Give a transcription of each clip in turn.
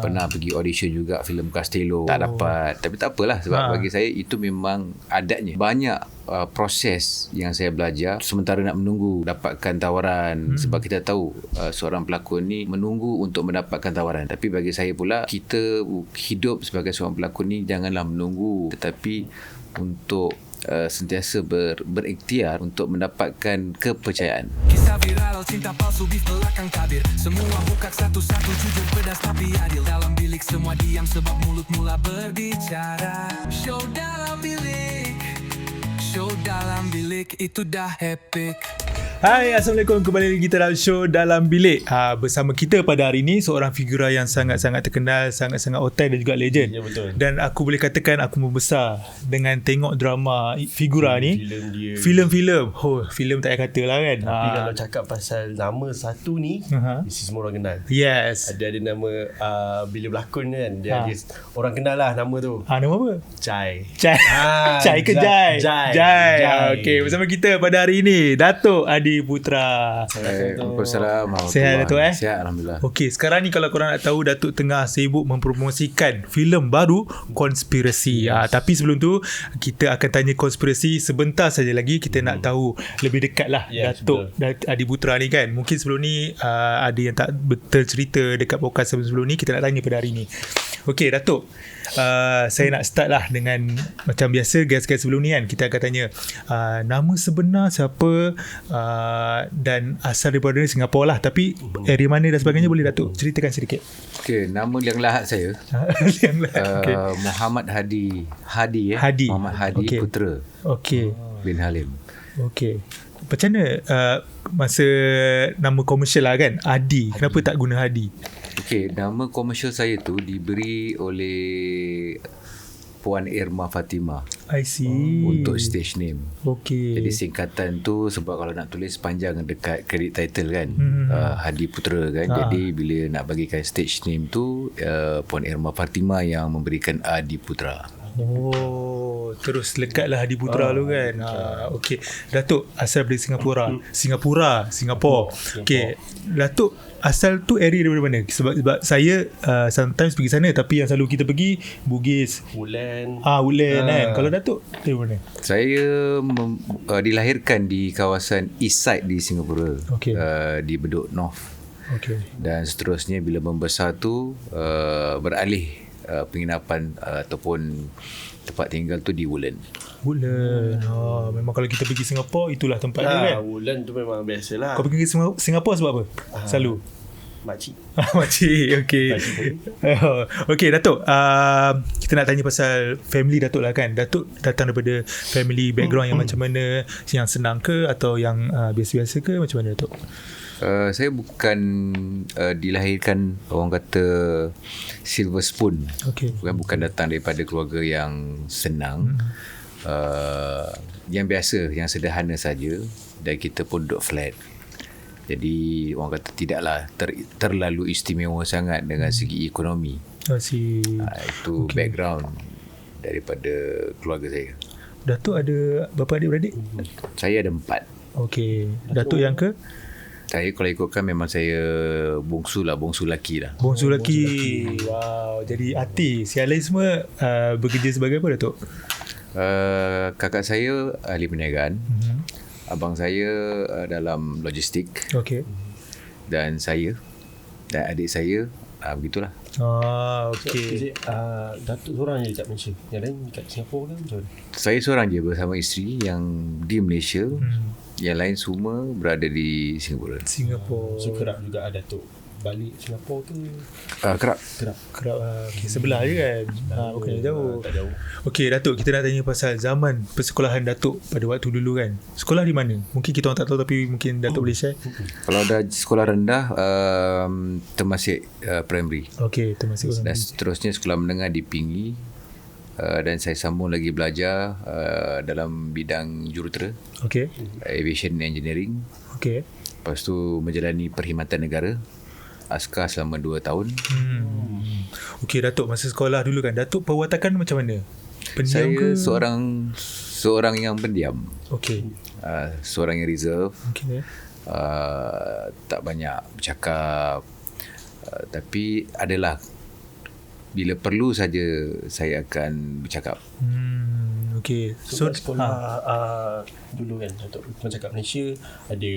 Pernah pergi audition juga filem Castello, tak dapat. Tapi tak apalah, sebab bagi saya itu memang adatnya. Banyak proses yang saya belajar sementara nak menunggu dapatkan tawaran. Sebab kita tahu seorang pelakon ni menunggu untuk mendapatkan tawaran. Tapi bagi saya pula, kita hidup sebagai seorang pelakon ni janganlah menunggu, tetapi untuk sentiasa berikhtiar untuk mendapatkan kepercayaan. Kisah viral, cinta palsu, bis belakang tabir. Semua buka satu-satu, jujur pedas tapi adil. Dalam bilik semua diam sebab mulut mula berbicara. Show dalam bilik itu dah epic. Hai, Assalamualaikum. Kembali lagi kita dalam show Dalam Bilik. Bersama kita pada hari ini seorang figura yang sangat-sangat terkenal, sangat-sangat otai dan juga legend. Ya, betul. Dan aku boleh katakan aku membesar dengan tengok drama figura ni. Filem dia. Filem-filem. Filem tak payah kata lah kan. Tapi kalau cakap pasal nama satu ni, mesti semua orang kenal. Yes. Ada nama bila berlakon kan, dia ada orang kenal lah nama tu. Nama apa? Jai. Chai ke Jai? Jai. Okey, bersama kita pada hari ini Datuk Adi Putra. Waalaikumsalam. Sihat Datuk Sihat, Alhamdulillah. Okey, sekarang ni kalau korang nak tahu, Datuk tengah sibuk mempromosikan filem baru Konspirasi. Tapi sebelum tu kita akan tanya konspirasi sebentar saja lagi. Kita nak tahu lebih dekat lah Datuk Adi Putra ni kan. Mungkin sebelum ni ada yang tak betul cerita dekat podcast sebelum ni, kita nak tanya pada hari ni. Okey Datuk, saya nak start lah dengan macam biasa guest-guest sebelum ni kan. Kita akan tanya nama sebenar siapa, dan asal daripada Singapura lah, tapi area mana dan sebagainya boleh Datuk ceritakan sedikit. Okey, nama liang lahat saya Muhammad Hadi. Muhammad Hadi Putra bin Halim. Okey, macam mana masa nama komersial lah kan, Adi. Kenapa tak guna Hadi? Okey, nama komersial saya tu diberi oleh Puan Irma Fatimah. I see. Untuk stage name. Okey. Jadi singkatan tu, sebab kalau nak tulis panjang dekat credit title kan, Hadi Putra kan. Jadi bila nak bagikan stage name tu, Puan Irma Fatimah yang memberikan Adi Putra. Terus lekatlah Hadi Putra tu kan. Okey. Datuk asal dari Singapura. Okey. Datuk asal tu area daripada mana? Sebab saya sometimes pergi sana, tapi yang selalu kita pergi Bugis, Woodland kan. Kalau Datuk dari mana? Saya dilahirkan di kawasan East Side di Singapura. Di Bedok North. Dan seterusnya bila membesar tu beralih penginapan ataupun tempat tinggal tu di Woodland. Memang kalau kita pergi Singapura, itulah tempat dia kan. Woodland tu memang biasalah. Kau pergi Singapura sebab apa? Selalu Makcik. Okey. Okey Datuk, kita nak tanya pasal family Datuk lah kan. Datuk datang daripada family background yang macam mana? Yang senang ke atau yang biasa-biasa ke, macam mana Datuk? Saya bukan dilahirkan orang kata silver spoon. Bukan datang daripada keluarga yang senang. Yang biasa, yang sederhana saja. Dan kita pun duduk flat. Jadi orang kata tidaklah terlalu istimewa sangat dengan segi ekonomi. Itu background daripada keluarga saya. Datuk ada berapa adik-beradik? Saya ada 4. Okey. Datuk yang ke? Saya kalau ikutkan memang saya bongsu lelaki lah. Bongsu lelaki. Wow, jadi artis. Yang lain semua bekerja sebagai apa Datuk? Kakak saya ahli perniagaan. Abang saya dalam logistik. Dan saya dan adik saya begitulah. Okey. Datuk seorang je dekat Malaysia. Yang lain dekat Singapura kan macam mana? Saya seorang je bersama isteri yang di Malaysia. Yang lain semua berada di Singapura. So kerap juga Datuk balik Singapura ke? Kerap. Okay, sebelah je kan. Bukan jauh. Tak jauh. Okey Datuk, kita nak tanya pasal zaman persekolahan Datuk pada waktu dulu kan. Sekolah di mana? Mungkin kita orang tak tahu, tapi mungkin Datuk boleh share. Kalau dah sekolah rendah, Temasek Primary. Temasek. Dan seterusnya sekolah menengah di Pingi. Dan saya sambung lagi belajar dalam bidang jurutera, aviation engineering. Lepas tu menjalani perkhidmatan negara, askar selama 2 tahun. Okey Datuk, masa sekolah dulu kan, Datuk perwatakan macam mana? Pendiam saya ke? seorang yang pendiam. Seorang yang reserve. Tak banyak bercakap. Tapi adalah bila perlu saja saya akan bercakap. Okay. So sekolah dulu kan Datuk macam kat Malaysia ada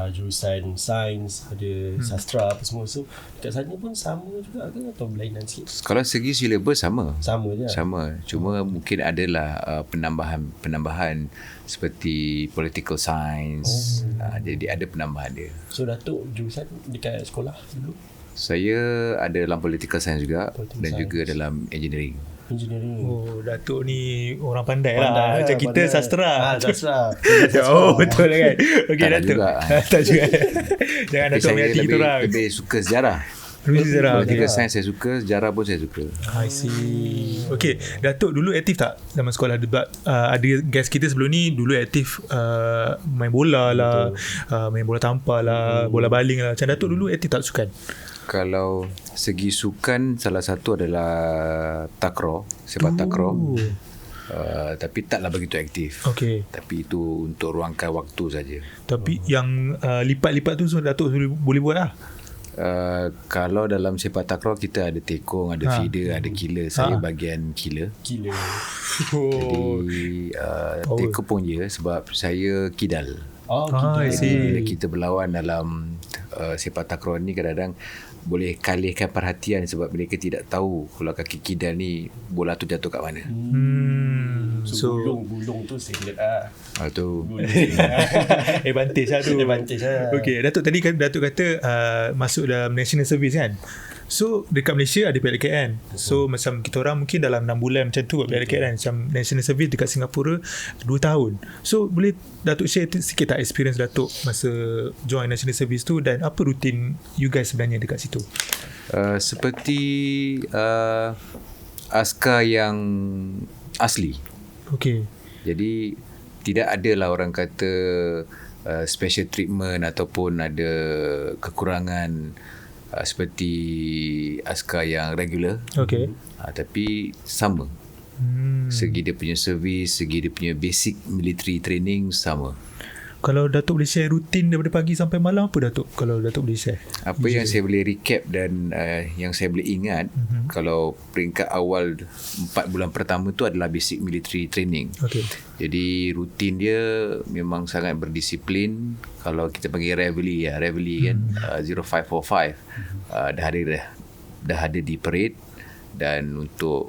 jurusan sains, ada sastra apa semua. So dekat sana pun sama juga ke atau berlainan sikit? Kalau segi silibus sama. Sama je. Sama. Cuma mungkin adalah penambahan seperti political science. Jadi ada penambahan dia. So Datuk jurusan dekat sekolah dulu? Saya ada dalam political science juga Political dan science. juga dalam engineering. Engineering. Oh, Datuk ni orang pandai lah. Macam kita sastra. Sastra. Oh, betul lah kan. Okay, Tak Datuk. juga. Tak juga. Jangan Tapi Datuk saya menghati kita orang. lebih suka sejarah. Lebih sejarah. Okay. Political science saya suka, sejarah pun saya suka. I see. Okay, Datuk dulu aktif tak zaman sekolah? Sebab ada guest kita sebelum ni dulu aktif main bola lah, main bola tampar lah, bola baling lah. Macam Datuk dulu aktif tak sukan? Kalau segi sukan, salah satu adalah takraw, sepak takraw. Tapi taklah begitu aktif. Okay. Tapi itu untuk ruangkan waktu saja. Tapi yang lipat-lipat tu semua Datuk boleh buat lah. Kalau dalam sepak takraw kita ada tekong, ada feeder, ada killer. Saya bahagian killer. Gila. Jadi tekong pun je sebab saya kidal. I see. Jadi bila kita berlawan dalam sepak takraw ni kadang-kadang boleh kalihkan perhatian sebab mereka tidak tahu kalau kaki kidal ni bola tu jatuh kat mana. So gulung tu singlet lah. Tu Advantage lah tu. Advantage lah. Okay, Datuk tadi kan Datuk kata masuk dalam national service kan. So dekat Malaysia ada PLKN. So macam kita orang mungkin dalam 6 bulan macam tu PLKN. Macam national service dekat Singapura 2 tahun. So boleh Datuk share sikit tak experience Datuk masa join national service tu dan apa rutin you guys sebenarnya dekat situ? seperti askar yang asli. Okay. Jadi tidak adalah orang kata special treatment ataupun ada kekurangan seperti askar yang regular. Okay. Tapi sama. Segi dia punya servis, segi dia punya basic military training sama. Kalau Datuk boleh share rutin daripada pagi sampai malam apa Datuk? Kalau Datuk boleh share. Apa yang saya boleh recap dan yang saya boleh ingat, kalau peringkat awal 4 bulan pertama tu adalah basic military training. Okay. Jadi rutin dia memang sangat berdisiplin. Kalau kita panggil reveille kan, 0545 dah ada di parade. Dan untuk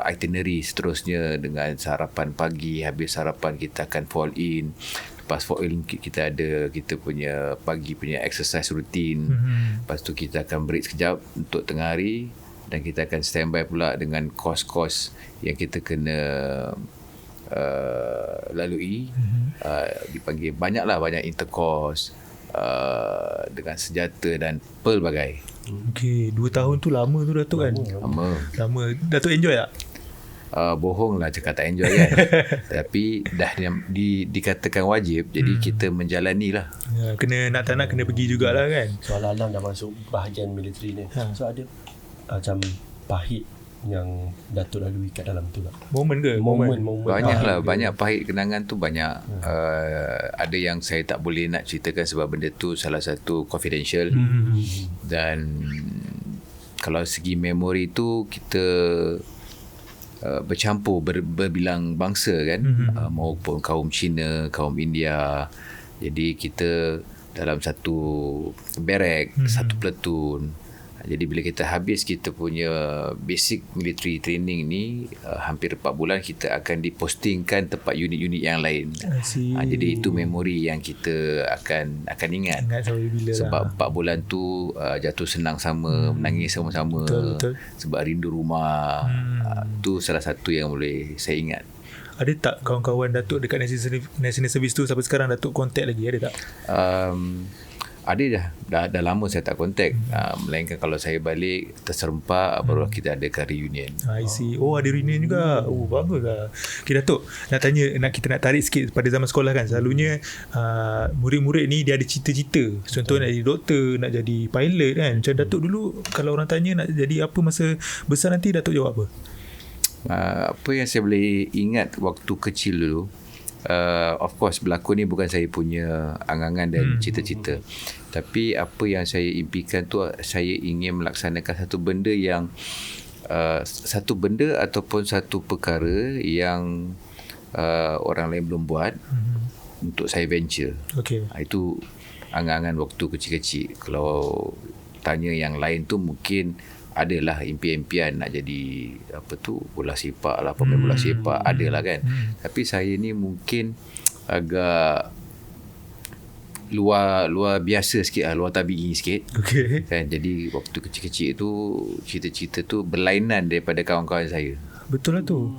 itinerary seterusnya dengan sarapan pagi, habis sarapan kita akan fall in. Lepas fall in kita ada kita punya pagi punya exercise rutin. Lepas tu kita akan break sekejap untuk tengah hari dan kita akan standby pula dengan kos-kos yang kita kena lalui. Dipanggil banyak intercourse dengan senjata dan pelbagai. Okay, 2 tahun tu lama tu Datuk kan? Lama. Datuk enjoy tak? Bohong lah cakap tak enjoy kan. Tapi dah dikatakan wajib, jadi kita menjalani lah. Ya, kena nak tak nak kena pergi jugalah kan. So Alam dah masuk bahagian militeri ni. So ada macam pahit yang Datuk lalui kat dalam tu tak? Momen ke? Momen. Banyak lah, banyak pahit kenangan tu banyak. Ada yang saya tak boleh nak ceritakan sebab benda tu salah satu confidential. Dan kalau segi memori tu kita bercampur berbilang bangsa kan, maupun kaum Cina, kaum India. Jadi kita dalam satu barrack, satu platoon. Jadi bila kita habis kita punya basic military training ni, hampir 4 bulan kita akan dipostingkan tempat unit-unit yang lain. Jadi itu memori yang kita akan ingat. Ingat sampai bila sebab lah. 4 bulan tu jatuh senang sama, menangis sama-sama. Betul. Sebab rindu rumah. Tu salah satu yang boleh saya ingat. Ada tak kawan-kawan Datuk dekat national service tu sampai sekarang Datuk contact lagi? Ada tak? Ada dah lama saya tak contact. Melainkan kalau saya balik terserempak baru kita adakan reunion. I see. Oh, ada reunion juga. Oh, bagus lah. Okay Datuk, kita nak tarik sikit pada zaman sekolah kan. Selalunya murid-murid ni dia ada cita-cita. Contohnya nak jadi doktor, nak jadi pilot kan. Macam Datuk dulu kalau orang tanya nak jadi apa masa besar nanti, Datuk jawab apa? Apa yang saya boleh ingat waktu kecil dulu, of course berlakon ni bukan saya punya angan-angan dan cita-cita, tapi apa yang saya impikan tu saya ingin melaksanakan satu benda yang satu benda ataupun satu perkara yang orang lain belum buat, untuk saya venture. Okay. Itu angan-angan waktu kecil-kecil. Kalau tanya yang lain tu mungkin adalah impian-impian nak jadi bola sepak lah, pemain bola sepak, adalah kan. Tapi saya ni mungkin agak luar biasa sikit lah, luar tabi'i sikit. Okay. Kan, jadi waktu kecil-kecil tu cita-cita tu berlainan daripada kawan-kawan saya. Betul lah tu.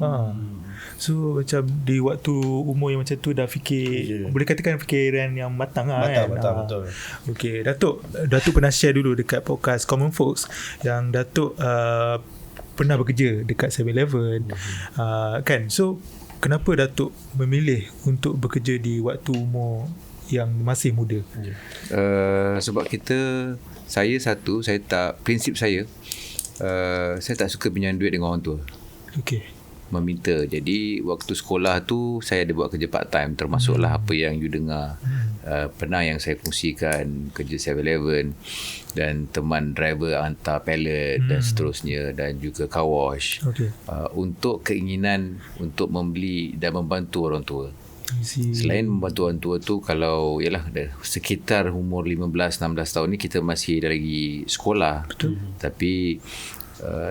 So macam di waktu umur yang macam tu dah fikir, boleh katakan fikiran yang matang lah kan. Matang, betul. Okay, Datuk pernah share dulu dekat podcast Common Folks yang Datuk pernah bekerja dekat 7-Eleven, kan. So kenapa Datuk memilih untuk bekerja di waktu umur yang masih muda? Sebab prinsip saya tak suka pinjam duit dengan orang tua. Okay. Meminta. Jadi waktu sekolah tu saya ada buat kerja part time, termasuklah apa yang you dengar. Pernah yang saya kongsikan kerja 7-Eleven dan teman driver hantar pallet dan seterusnya, dan juga car wash. Okay. Untuk keinginan untuk membeli dan membantu orang tua. Selain membantu orang tua tu, kalau yalah sekitar umur 15-16 tahun ni kita masih lagi sekolah. Betul. Tapi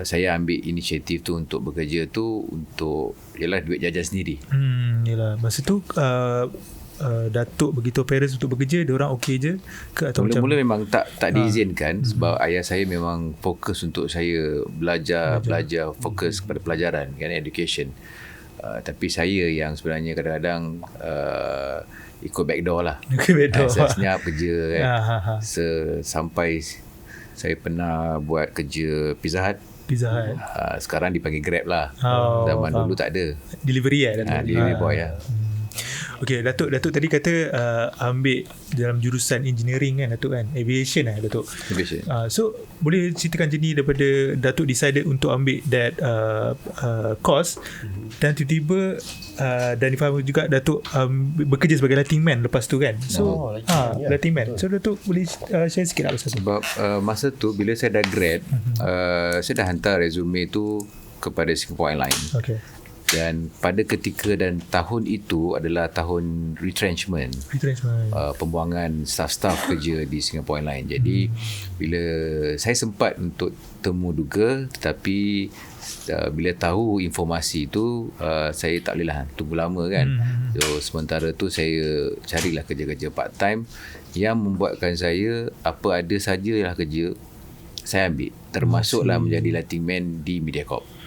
saya ambil inisiatif tu untuk bekerja tu untuk duit jajan sendiri. Yalah. Masa tu Datuk beritahu parents untuk bekerja, diorang okey je ke atau mula-mula memang tak diizinkan sebab ayah saya memang fokus untuk saya belajar fokus kepada pelajaran, kan, education. Tapi saya yang sebenarnya kadang-kadang ikut backdoor lah. Saya senyap kerja kan. Sampai saya pernah buat kerja Pizza Hut. Sekarang dipanggil Grab lah. Zaman dulu tak ada. Delivery delivery boy lah. Okay, Datuk tadi kata ambil dalam jurusan engineering kan Datuk, kan, aviation Datuk. Aviation. So boleh ceritakan jenis daripada Datuk decided untuk ambil that course, dan tiba-tiba dan difahami juga Datuk bekerja sebagai lighting man lepas tu kan. So lighting man. So Datuk boleh share sikit lah pasal tu. Sebab masa tu bila saya dah grad, saya dah hantar resume tu kepada Singapore Airlines. Okay. Dan pada ketika dan tahun itu adalah tahun retrenchment. Pembuangan staff-staff kerja di Singapore Airlines. Jadi bila saya sempat untuk temu duga, tetapi bila tahu informasi itu saya tak boleh lah tunggu lama kan. So sementara tu saya carilah kerja-kerja part time yang membuatkan saya apa ada sajalah kerja saya ambil, termasuklah menjadi lighting man di Mediacorp.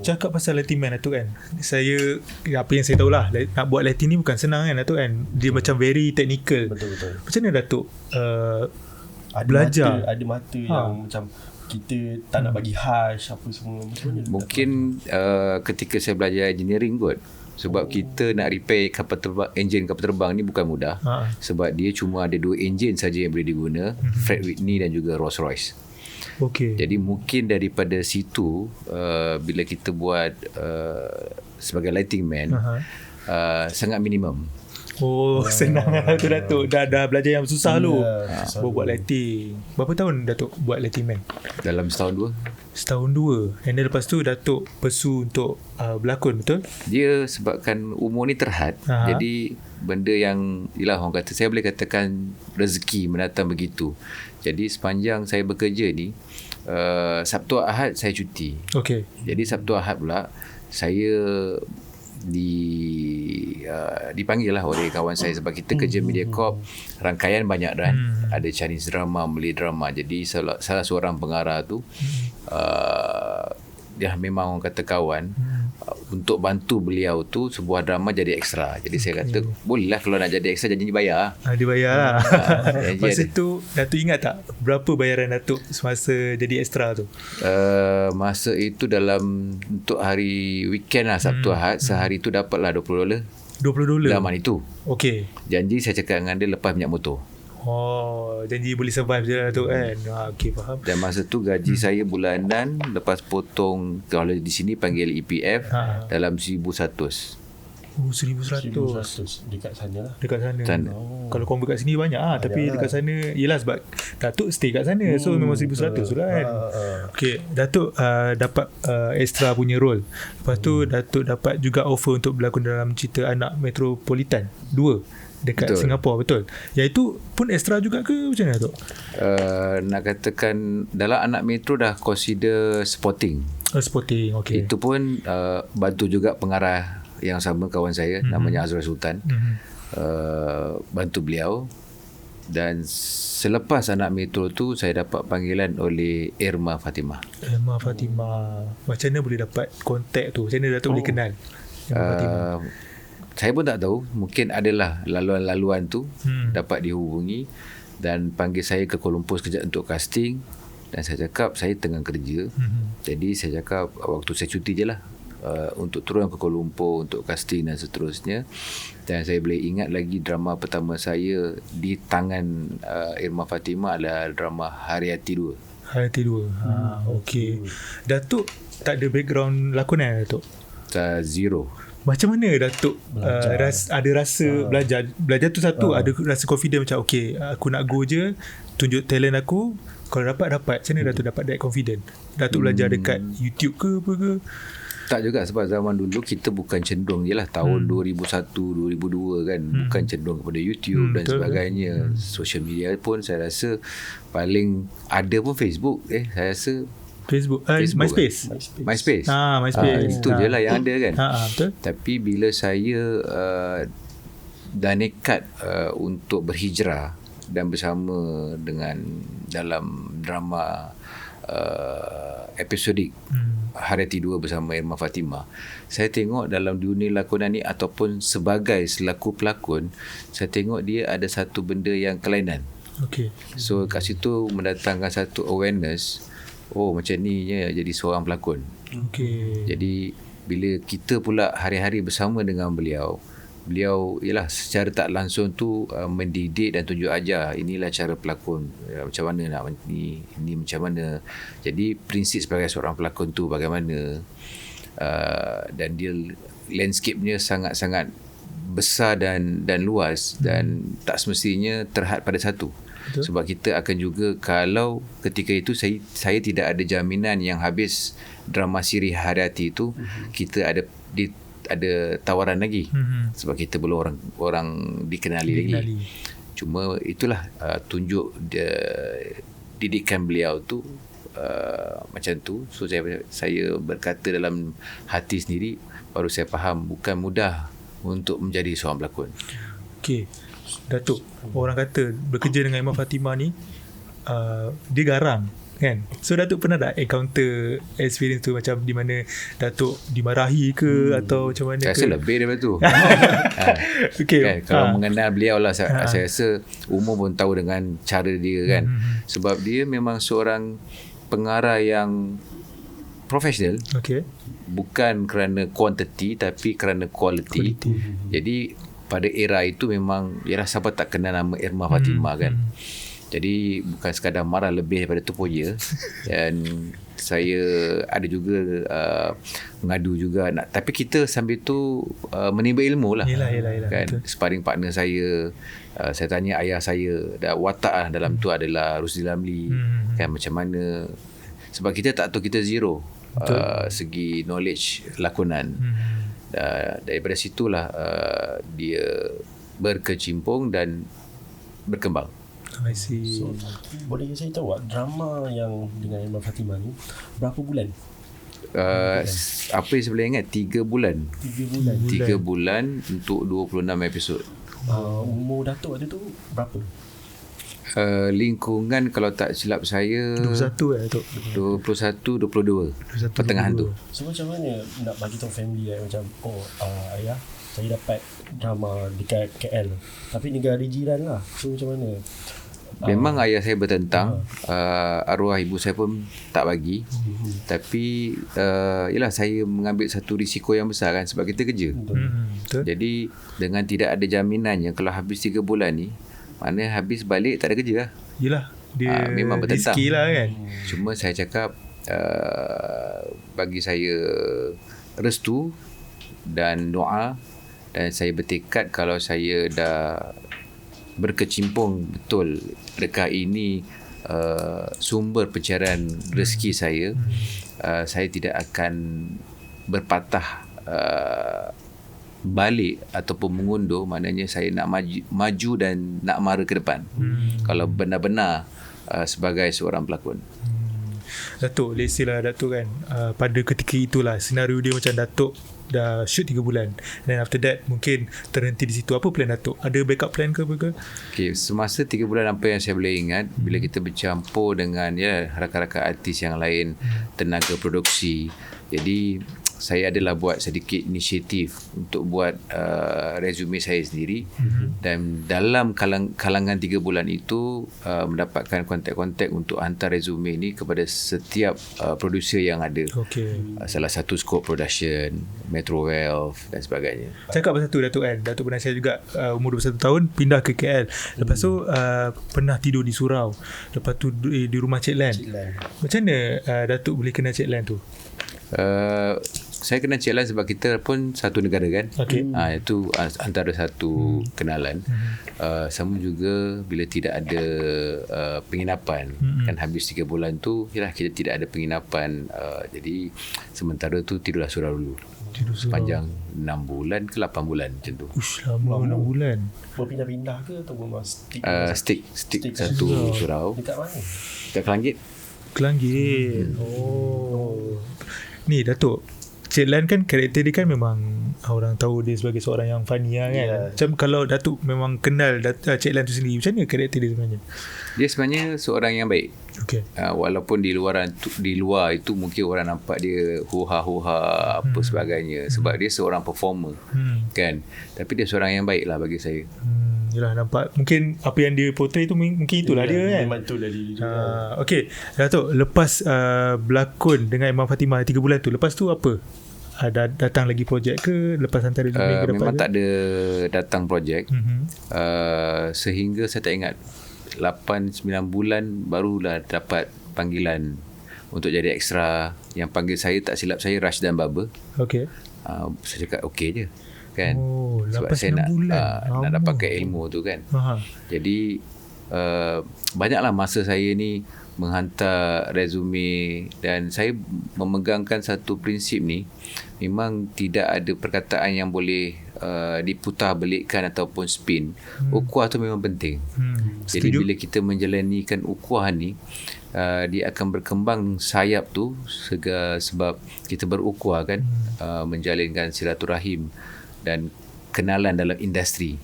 Cakap pasal lighting man tu kan, saya apa yang saya tahulah, nak buat lighting ni bukan senang kan Datuk kan. Dia macam very technical. Betul. Macam mana Datuk belajar? Ada mata yang macam kita tak nak bagi harsh apa semua. Mungkin ketika saya belajar engineering kot. Sebab kita nak repair enjin kapal terbang ni bukan mudah. Sebab dia cuma ada 2 enjin saja yang boleh diguna, Pratt Whitney dan juga Rolls Royce. Okay. Jadi mungkin daripada situ bila kita buat sebagai lighting man, sangat minimum. Senang lah tu Datuk. Dah belajar yang susah lu. Buat lighting. Berapa tahun Datuk buat lighting man? Dalam setahun 2. And then lepas tu Datuk pursue untuk berlakon, betul? Dia sebabkan umur ni terhad. Jadi benda yang orang kata, saya boleh katakan rezeki mendatang begitu. Jadi sepanjang saya bekerja ni, Sabtu Ahad saya cuti. Okay. Jadi Sabtu Ahad pula saya dipanggil lah oleh kawan saya, sebab kita kerja Mediacorp rangkaian banyak kan. Ada Chinese drama, Malay drama. Jadi salah seorang pengarah tu dia memang orang kata kawan, untuk bantu beliau tu sebuah drama jadi ekstra. Jadi saya kata bolehlah, kalau nak jadi ekstra janji bayar. Dibayar lah. Masa tu Datuk ingat tak berapa bayaran Datuk semasa jadi ekstra tu? Masa itu dalam untuk hari weekend lah, Sabtu Ahad, sehari tu dapatlah $20. $20 zaman itu. Okay. Janji saya cakap dengan dia lepas minyak motor. Janji boleh survive je lah tu kan. Okay, faham. Dan masa tu gaji saya bulanan lepas potong, kalau di sini panggil EPF, dalam 1,100. Oh, 1,100 1,100 dekat sana lah. dekat sana. Sana. Kalau kombo kat sini banyak tapi lah. dekat sana yelah sebab Datuk stay kat sana. So memang 1,100 tu lah kan. Okay, Datuk dapat extra punya role. Lepas tu Datuk dapat juga offer untuk berlakon dalam cerita Anak Metropolitan 2 dekat Betul. Singapura, betul. Yang itu pun extra juga ke macam mana Datuk? Nak katakan dalam Anak Metro dah consider supporting. Sporting, okay. Itu pun bantu juga pengarah yang sama kawan saya namanya Azrul Sultan. Bantu beliau. Dan selepas Anak Metro tu saya dapat panggilan oleh Irma Fatimah. Emma Fatimah. Macam mana boleh dapat kontak tu? Macam mana Datuk boleh kenal Emma Fatimah? Saya pun tak tahu, mungkin adalah laluan-laluan tu dapat dihubungi dan panggil saya ke Kuala Lumpur sekejap untuk casting. Dan saya cakap saya tengah kerja. Jadi saya cakap waktu saya cuti je lah, untuk turun ke Kuala Lumpur untuk casting dan seterusnya. Dan saya boleh ingat lagi drama pertama saya di tangan Irma Fatimah adalah drama Hariati 2. Hariati 2. Okay. Datuk tak ada background lakonan Datuk? Zero. Macam mana Datuk ada rasa belajar tu satu, ada rasa confident macam okay, aku nak go je, tunjuk talent aku, kalau dapat. Macam mana Datuk dapat that confident? Datuk belajar dekat YouTube ke apa ke? Tak juga, sebab zaman dulu kita bukan cenderung je lah tahun 2001, 2002 kan, bukan cenderung kepada YouTube dan betul, sebagainya. Social media pun saya rasa paling ada pun Facebook. Saya rasa Facebook, MySpace. MySpace. MySpace. Itu je lah yang ada kan. Betul. Tapi bila saya dah nekat untuk berhijrah dan bersama dengan dalam drama episodik Hariati 2 bersama Irma Fatimah, saya tengok dalam dunia lakonan ni ataupun sebagai selaku pelakon, saya tengok dia ada satu benda yang kelainan. Okay. So kat situ mendatangkan satu awareness, oh macam ni je jadi seorang pelakon. Okay. Jadi bila kita pula hari-hari bersama dengan beliau ialah secara tak langsung tu mendidik dan tunjuk ajar inilah cara pelakon, macam mana nak ini macam mana. Jadi prinsip sebagai seorang pelakon tu bagaimana, dan dia landscape-nya sangat-sangat besar dan luas dan tak semestinya terhad pada satu. Betul. Sebab kita akan juga, kalau ketika itu saya tidak ada jaminan yang habis drama siri Hariati itu kita ada tawaran lagi, sebab kita belum orang dikenali lagi. Cuma itulah tunjuk didikan beliau tu macam tu. So saya berkata dalam hati sendiri, baru saya faham bukan mudah untuk menjadi seorang pelakon. Okay, Datuk, orang kata bekerja dengan Irma Fatimah ni dia garang kan. So Datuk pernah tak encounter experience tu, macam di mana Datuk dimarahi ke atau macam mana? Saya rasa lebih daripada tu. Okay. Kan, kalau mengenal beliau lah, saya rasa umum pun tahu dengan cara dia kan. Sebab dia memang seorang pengarah yang profesional. Okay. Bukan kerana quantity tapi kerana quality. Jadi pada era itu memang ialah siapa tak kenal nama Irma Fatimah kan. Jadi bukan sekadar marah, lebih daripada tu pun ya. Dan saya ada juga mengadu juga tapi kita sambil tu menimba ilmu lah. Yelah, kan. betul. Sparring partner saya tanya ayah saya, watak lah dalam tu adalah Rusdi Lamli. Kan macam mana, sebab kita tak tahu, kita zero segi knowledge lakonan. Daripada situlah dia berkecimpung dan berkembang. I see. So, boleh saya tahu drama yang dengan Irma Fatimah ni berapa bulan? Apa yang saya boleh ingat 3 bulan. 3 bulan. 3 bulan untuk 26 episod. Umur Datuk ada tu berapa? Lingkungan kalau tak silap saya 21 Datuk. 21, 22 pertengahan tu. So macam mana nak bagi tahu family macam ayah, saya dapat drama dekat KL tapi negara jiran lah. So macam mana? Memang ayah saya bertentang, arwah ibu saya pun tak bagi. Tapi yalah, saya mengambil satu risiko yang besar kan, sebab kita kerja. Betul. Jadi dengan tidak ada jaminannya, kalau habis 3 bulan ni, mana habis balik tak ada kerja lah. Yelah, dia memang bertentang. Risky lah kan. Cuma saya cakap bagi saya restu dan doa dan saya bertekad kalau saya dah berkecimpung betul dekat ini sumber pencarian rezeki saya tidak akan berpatah balik ataupun mengundur. Maknanya saya nak maju dan nak mara ke depan kalau benar-benar sebagai seorang pelakon. Datuk, let's say lah Datuk kan, pada ketika itulah senario dia macam Datuk dah shoot 3 bulan, then after that mungkin terhenti di situ. Apa plan Datuk? Ada backup plan ke apa ke? Okay, semasa 3 bulan apa yang saya boleh ingat, bila kita bercampur dengan rakan-rakan artis yang lain, tenaga produksi, jadi saya adalah buat sedikit inisiatif untuk buat resume saya sendiri, dan dalam kalangan 3 bulan itu mendapatkan kontak-kontak untuk hantar resume ni kepada setiap producer yang ada. Salah satu Scope Production, Metro Wealth dan sebagainya. Cakap pasal tu Datuk kan, Datuk pernah share juga umur 21 tahun pindah ke KL, lepas tu pernah tidur di surau, lepas tu di rumah Cik Lan. Macam mana Datuk boleh kenal Cik Lan tu? Saya kenal Cik Lan sebab kita pun satu negara kan. Itu antara satu kenalan. Sama juga bila tidak ada penginapan, kan habis 3 bulan tu kita tidak ada penginapan, jadi sementara tu tidurlah surau dulu. Sepanjang 6 bulan ke 8 bulan macam tu. Lama 6 bulan. Berpindah-pindah ke atau memang stick satu surau. Dekat mana? Dekat Kelanggit. Ni Datuk, Cik Lan kan karakter dia kan memang orang tahu dia sebagai seorang yang funny kan. Macam kalau Datuk memang kenal Cik Lan tu sendiri, macam mana karakter dia sebenarnya? Dia sebenarnya seorang yang baik. Walaupun di luar itu mungkin orang nampak dia huha-huha apa sebagainya, sebab dia seorang performer kan. Tapi dia seorang yang baik lah bagi saya. Yelah, nampak mungkin apa yang dia portray tu mungkin itulah dia kan. Memang itulah dia. Okey, Datuk, lepas berlakon dengan Imam Fatimah 3 bulan tu, lepas tu apa? Ada datang lagi projek ke lepas hantar resume ke depan? Memang tak ada datang projek. Sehingga saya tak ingat 8-9 bulan barulah dapat panggilan untuk jadi ekstra. Yang panggil saya, tak silap saya, Rashdan Barber. Saya cakap okey je kan, sebab saya nak dapatkan ilmu tu kan. Jadi banyaklah masa saya ni menghantar resume, dan saya memegangkan satu prinsip ni, memang tidak ada perkataan yang boleh diputar belikkan ataupun spin. Ukhuwah tu memang penting. Jadi bila kita menjalanikan ukhuwah ni, dia akan berkembang sayap tu sebab kita berukhuwah kan, menjalinkan silaturahim dan kenalan dalam industri,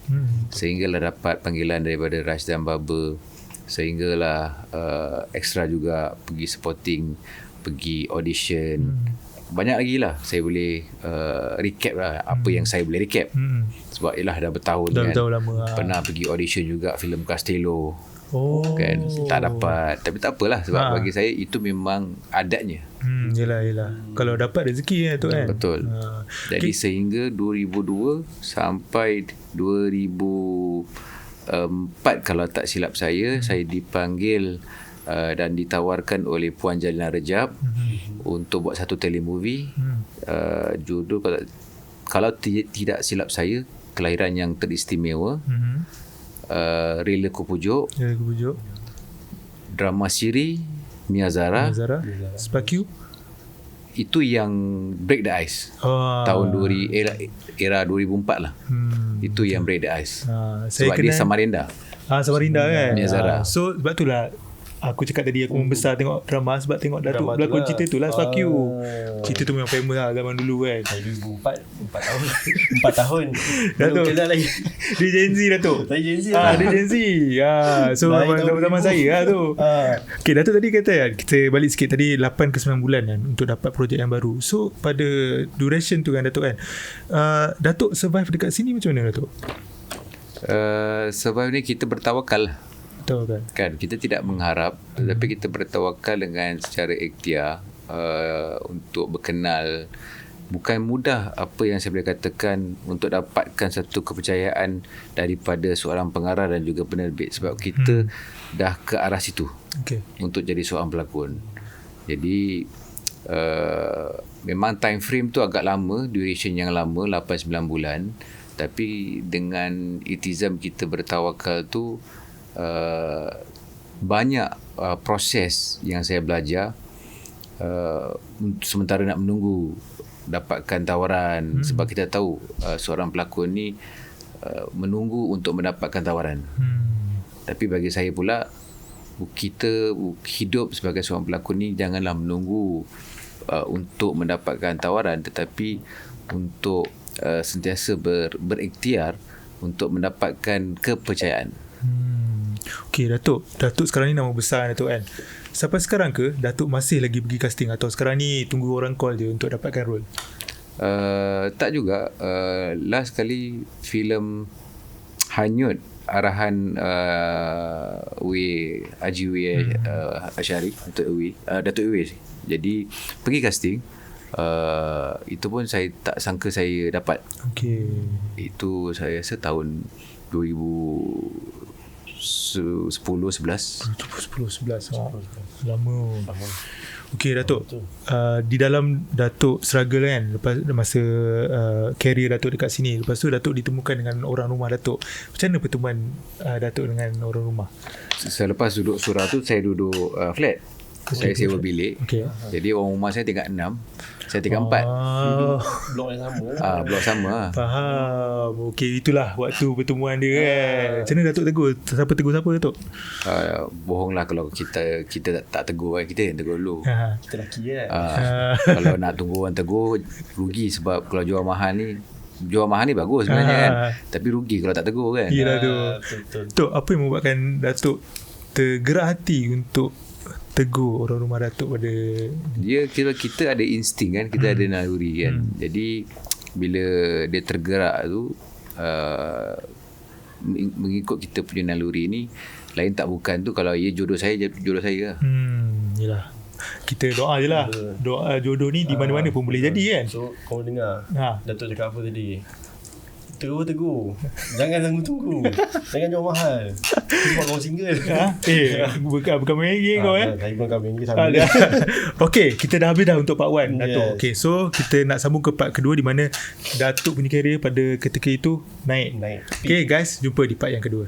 sehinggalah dapat panggilan daripada Rashdan Barber, sehinggalah extra juga pergi supporting, pergi audition. Banyak lagi lah saya boleh recap lah apa yang saya boleh recap, sebab ialah dah bertahun kan. Pernah pergi audition juga filem Castello kan, tak dapat, tapi tak apalah, sebab bagi saya itu memang adatnya. Yelah. Kalau dapat rezeki tu kan. Betul. Jadi sehingga 2002 sampai 2004 kalau tak silap saya dipanggil dan ditawarkan oleh Puan Jalina Rejab untuk buat satu telemovie. Judul kalau tidak silap saya, Kelahiran yang Teristimewa. Rela Kupujuk. Drama siri Mia Zara. Spark You. Itu yang Break the Ice. Tahun era 2004 lah. Itu yang Break the Ice. Sebab dia Samarinda. Samarinda kan. Mia Zara. So sebab itulah aku cakap tadi aku membesar tengok drama, sebab tengok Datuk berlakon cerita tu lah, Spark You. Cerita tu memang famous lah zaman dulu kan. 2004 4 tahun Datuk kenal lagi. Dia Gen Z Datuk. Saya Gen Z Dia Gen Z. So zaman saya lah tu. Okay, Datuk tadi kata kan, kita balik sikit tadi 8 ke 9 bulan kan untuk dapat projek yang baru. So pada duration tu kan Datuk kan, Datuk survive dekat sini macam mana Datuk? Survive ni kita bertawakal kan, kita tidak mengharap, tetapi kita bertawakal dengan secara ikhtiar untuk berkenal. Bukan mudah apa yang saya boleh katakan untuk dapatkan satu kepercayaan daripada seorang pengarah dan juga penerbit, sebab kita dah ke arah situ untuk jadi seorang pelakon. Jadi memang time frame tu agak lama, duration yang lama, 8-9 bulan. Tapi dengan iltizam kita bertawakal tu, banyak proses yang saya belajar sementara nak menunggu dapatkan tawaran. Sebab kita tahu seorang pelakon ni menunggu untuk mendapatkan tawaran. Tapi bagi saya pula, kita hidup sebagai seorang pelakon ni janganlah menunggu untuk mendapatkan tawaran, tetapi untuk sentiasa berikhtiar untuk mendapatkan kepercayaan. Okey, Datuk sekarang ni nama besar Datuk kan. Sampai sekarang ke Datuk masih lagi pergi casting, atau sekarang ni tunggu orang call je untuk dapatkan role? Tak juga. Last kali filem Hanyut arahan Haji Asyari Datuk Uwe. Jadi pergi casting. Itu pun saya tak sangka saya dapat. Okey. Itu saya rasa tahun 2010-11. Lama. Okey Datuk, di dalam Datuk struggle kan lepas masa career Datuk dekat sini, lepas tu Datuk ditemukan dengan orang rumah Datuk. Macam mana pertemuan Datuk dengan orang rumah? Selepas duduk surau tu, saya duduk flat. Saya sewa bilik. Okay. Jadi orang rumah saya tingkat 6, saya tingkat 4. Blok yang sama. Blok sama. Faham. Okey, itulah waktu pertemuan dia kan. Macam mana Datuk tegur? Siapa tegur siapa Datuk? Bohonglah kalau kita tak tegur kan. Kita yang tegur dulu. Kita lelaki kan. Kalau nak tunggu orang tegur, rugi. Sebab kalau jual mahal ni bagus sebenarnya kan. Tapi rugi kalau tak tegur kan. Yelah tu. Betul. Tok, apa yang membuatkan Datuk tergerak hati untuk tegur orang rumah Datuk pada dia? Kita ada insting kan, kita ada naluri kan. Jadi bila dia tergerak tu, mengikut kita punya naluri ni, lain tak bukan tu, kalau ia jodoh saya lah. Yelah, kita doa je lah. Doa jodoh ni di mana-mana pun boleh jadi kan. So kau dengar Datuk cakap apa tadi? Tegur. Jangan tunggu. Jangan jual mahal. Sebab kau single. Bukan main game kau Saya bukan main game sama. Okay, kita dah habis dah untuk part 1 Datuk. Yes. Okay, so kita nak sambung ke part kedua, di mana Datuk punya career pada ketika itu naik. Okay guys, jumpa di part yang kedua.